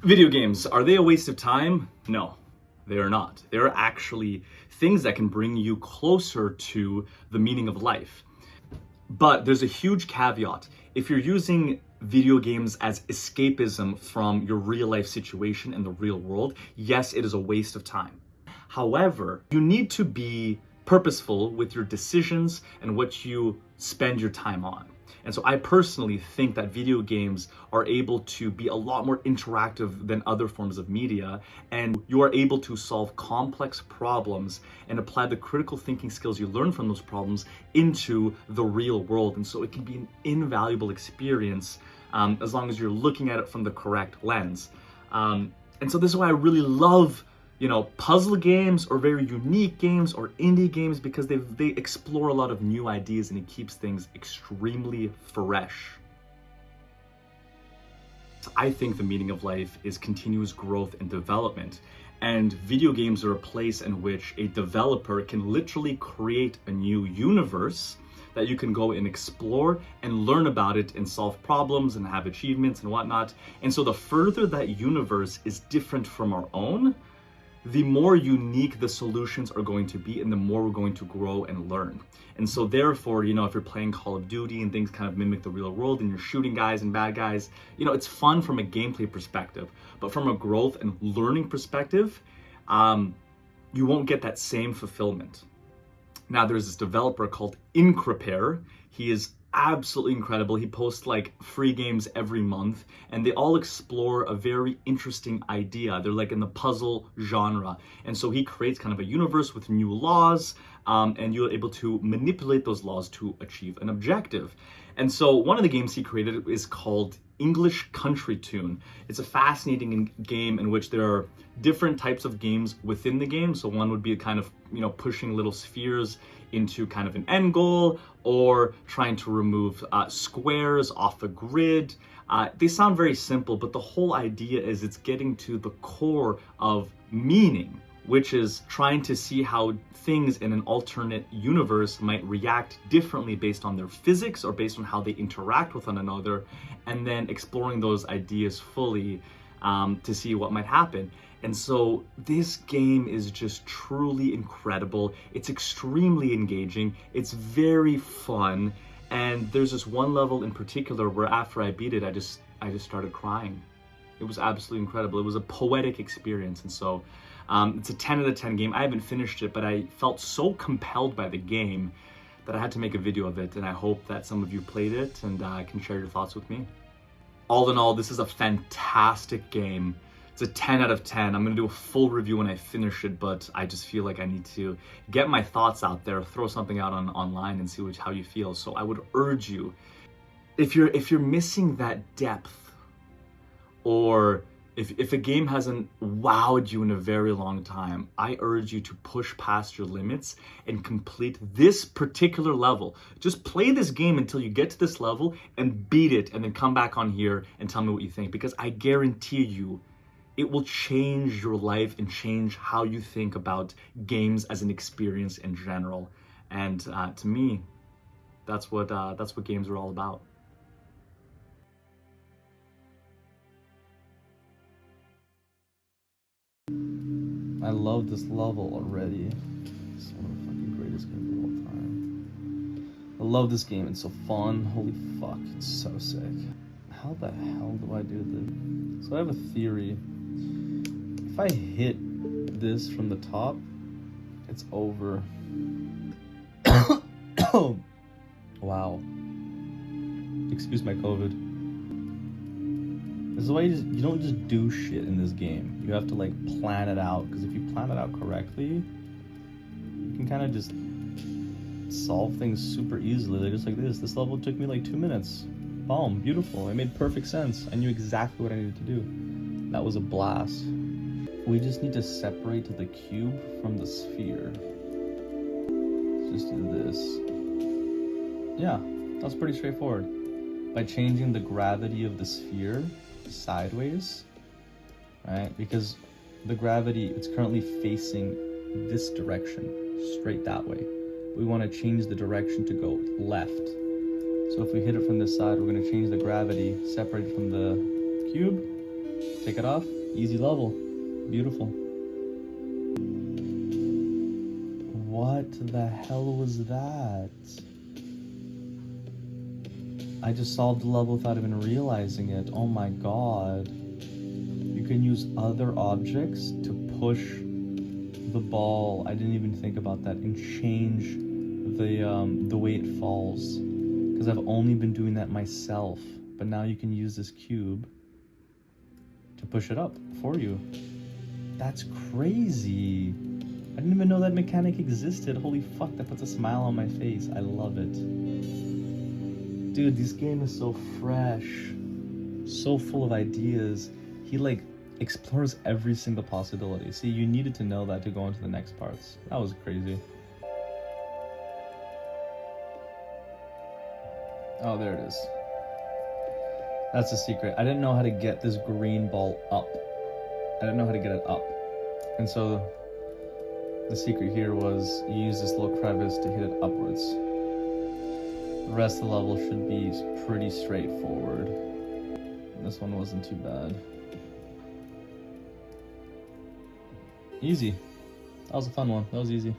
Video games, are they a waste of time? No, they are not. They're actually things that can bring you closer to the meaning of life. But there's a huge caveat. If you're using video games as escapism from your real life situation in the real world, yes, it is a waste of time. However, you need to be purposeful with your decisions and what you spend your time on. And so I personally think that video games are able to be a lot more interactive than other forms of media, and you are able to solve complex problems and apply the critical thinking skills you learn from those problems into the real world. And so it can be an invaluable experience as long as you're looking at it from the correct lens. And so this is why I really love puzzle games or very unique games or indie games, because they explore a lot of new ideas and it keeps things extremely fresh. I think the meaning of life is continuous growth and development. And video games are a place in which a developer can literally create a new universe that you can go and explore and learn about it and solve problems and have achievements and whatnot. And so the further that universe is different from our own, the more unique the solutions are going to be and the more we're going to grow and learn. And so therefore, if you're playing Call of Duty and things kind of mimic the real world and you're shooting guys and bad guys, it's fun from a gameplay perspective. But from a growth and learning perspective, you won't get that same fulfillment. Now, there's this developer called Increpare. He is absolutely incredible. He posts free games every month, and they all explore a very interesting idea. They're in the puzzle genre. And so he creates kind of a universe with new laws, and you're able to manipulate those laws to achieve an objective. And so one of the games he created is called English Country Tune. It's a fascinating game in which there are different types of games within the game. So one would be a kind of, pushing little spheres into kind of an end goal, or trying to remove squares off a grid. They sound very simple, but the whole idea is it's getting to the core of meaning, which is trying to see how things in an alternate universe might react differently based on their physics or based on how they interact with one another, and then exploring those ideas fully to see what might happen. And so this game is just truly incredible. It's extremely engaging. It's very fun. And there's this one level in particular where after I beat it, I just started crying. It was absolutely incredible. It was a poetic experience. And so it's a 10 out of 10 game. I haven't finished it, but I felt so compelled by the game that I had to make a video of it. And I hope that some of you played it and can share your thoughts with me. All in all, this is a fantastic game. It's a 10 out of 10. I'm gonna do a full review when I finish it, but I just feel like I need to get my thoughts out there, throw something out online and see how you feel. So I would urge you, if you're missing that depth, or if a game hasn't wowed you in a very long time, I urge you to push past your limits and complete this particular level. Just play this game until you get to this level and beat it, and then come back on here and tell me what you think, because I guarantee you, it will change your life and change how you think about games as an experience in general. And to me, that's what games are all about. I love this level already. It's one of the fucking greatest games of all time. I love this game. It's so fun. Holy fuck, it's so sick. How the hell do I do this? So I have a theory. If I hit this from the top, it's over. Wow. Excuse my COVID. This is why you don't just do shit in this game. You have to plan it out, because if you plan it out correctly, you can kind of just solve things super easily. Just like this. This level took me 2 minutes. Boom, beautiful. It made perfect sense. I knew exactly what I needed to do. That was a blast. We just need to separate the cube from the sphere. Let's just do this. Yeah, that's pretty straightforward. By changing the gravity of the sphere sideways, right? Because the gravity, it's currently facing this direction, straight that way. We want to change the direction to go left. So if we hit it from this side, we're going to change the gravity, separate it from the cube, Take it off. Easy level. Beautiful. What the hell was that? I just solved the level without even realizing it. Oh my god. You can use other objects to push the ball. I didn't even think about that, and change the way it falls. Because I've only been doing that myself. But now you can use this cube to push it up for you. That's crazy. I didn't even know that mechanic existed. Holy fuck, that puts a smile on my face. I love it. Dude, this game is so fresh. So full of ideas. He like explores every single possibility. See, you needed to know that to go into the next parts. That was crazy. Oh, there it is. That's the secret. I didn't know how to get this green ball up. I didn't know how to get it up. And so the secret here was you use this little crevice to hit it upwards. The rest of the level should be pretty straightforward. This one wasn't too bad. Easy. That was a fun one. That was easy.